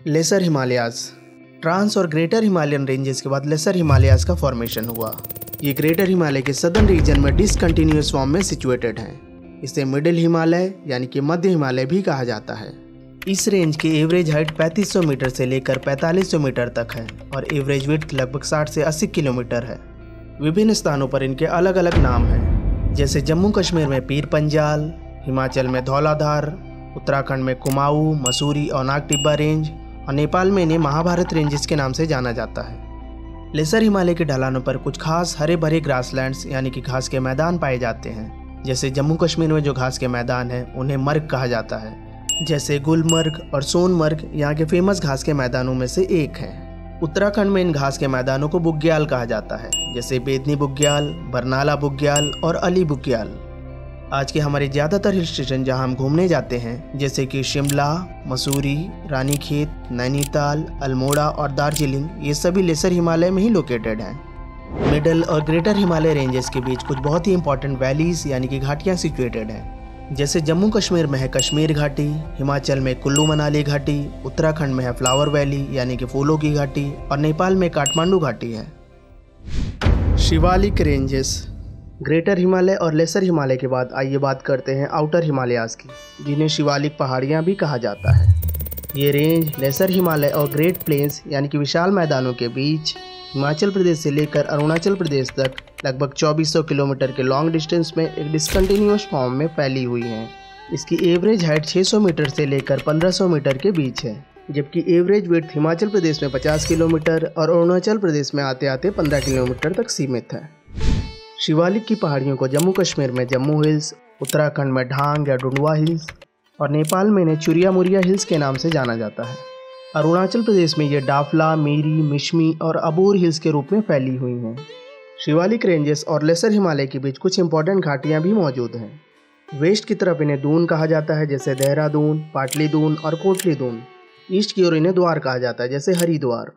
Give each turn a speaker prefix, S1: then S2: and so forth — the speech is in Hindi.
S1: लेसर हिमालयाज़। ट्रांस और ग्रेटर हिमालयन रेंजेस के बाद लेसर हिमालयाज़ का फॉर्मेशन हुआ। ये ग्रेटर हिमालय के सदर्न रीजन में डिसकंटिन्यूअस फॉर्म में सिचुएटेड हैं। इसे मिडिल हिमालय यानी कि मध्य हिमालय भी कहा जाता है। इस रेंज की एवरेज हाइट 3500 मीटर से लेकर 4500 मीटर तक है और एवरेज विड्थ लगभग 60 से 80 किलोमीटर है। विभिन्न स्थानों पर इनके अलग अलग नाम हैं, जैसे जम्मू कश्मीर में पीर पंजाल, हिमाचल में धौलाधार, उत्तराखंड में कुमाऊं, मसूरी और नागटिब्बा रेंज और नेपाल में इन्हें महाभारत रेंजेस के नाम से जाना जाता है। लेसर हिमालय के ढलानों पर कुछ खास हरे भरे ग्रासलैंड्स यानी कि घास के मैदान पाए जाते हैं। जैसे जम्मू कश्मीर में जो घास के मैदान हैं उन्हें मर्ग कहा जाता है। जैसे गुलमर्ग और सोनमर्ग यहाँ के फेमस घास के मैदानों में से एक हैं। उत्तराखंड में इन घास के मैदानों को बुग्याल कहा जाता है, जैसे बेदनी बुग्याल, बरनाला बुग्याल और अली बुग्याल। आज के हमारे ज़्यादातर हिल स्टेशन जहाँ हम घूमने जाते हैं, जैसे कि शिमला, मसूरी, रानीखेत, नैनीताल, अल्मोड़ा और दार्जिलिंग, ये सभी लेसर हिमालय में ही लोकेटेड हैं। मिडल और ग्रेटर हिमालय रेंजेस के बीच कुछ बहुत ही इंपॉर्टेंट वैलीज यानी कि घाटियाँ सिचुएटेड हैं। जैसे जम्मू कश्मीर में है कश्मीर घाटी, हिमाचल में कुल्लू मनाली घाटी, उत्तराखंड में है फ्लावर वैली यानी कि फूलों की घाटी और नेपाल में काठमांडू घाटी है। शिवालिक रेंजेस। ग्रेटर हिमालय और लेसर हिमालय के बाद आइए बात करते हैं आउटर हिमालयाज़ की, जिन्हें शिवालिक पहाड़ियाँ भी कहा जाता है। ये रेंज लेसर हिमालय और ग्रेट प्लेन्स यानी कि विशाल मैदानों के बीच हिमाचल प्रदेश से लेकर अरुणाचल प्रदेश तक लगभग 2400 किलोमीटर के लॉन्ग डिस्टेंस में एक डिसकंटिन्यूअस फॉर्म में फैली हुई हैं। इसकी एवरेज हाइट 600 मीटर से लेकर 1500 मीटर के बीच है, जबकि एवरेज विड्थ हिमाचल प्रदेश में 50 किलोमीटर और अरुणाचल प्रदेश में आते आते 15 किलोमीटर तक सीमित है। शिवालिक की पहाड़ियों को जम्मू कश्मीर में जम्मू हिल्स, उत्तराखंड में ढांग या डुडवा हिल्स और नेपाल में इन्हें चुरिया मुरिया हिल्स के नाम से जाना जाता है। अरुणाचल प्रदेश में ये डाफला, मीरी, मिशमी और अबूर हिल्स के रूप में फैली हुई हैं। शिवालिक रेंजेस और लेसर हिमालय के बीच कुछ इंपॉर्टेंट घाटियाँ भी मौजूद हैं। वेस्ट की तरफ इन्हें दून कहा जाता है, जैसे देहरादून, पाटली दून और कोटली दून। ईस्ट की ओर इन्हें द्वार कहा जाता है, जैसे हरिद्वार।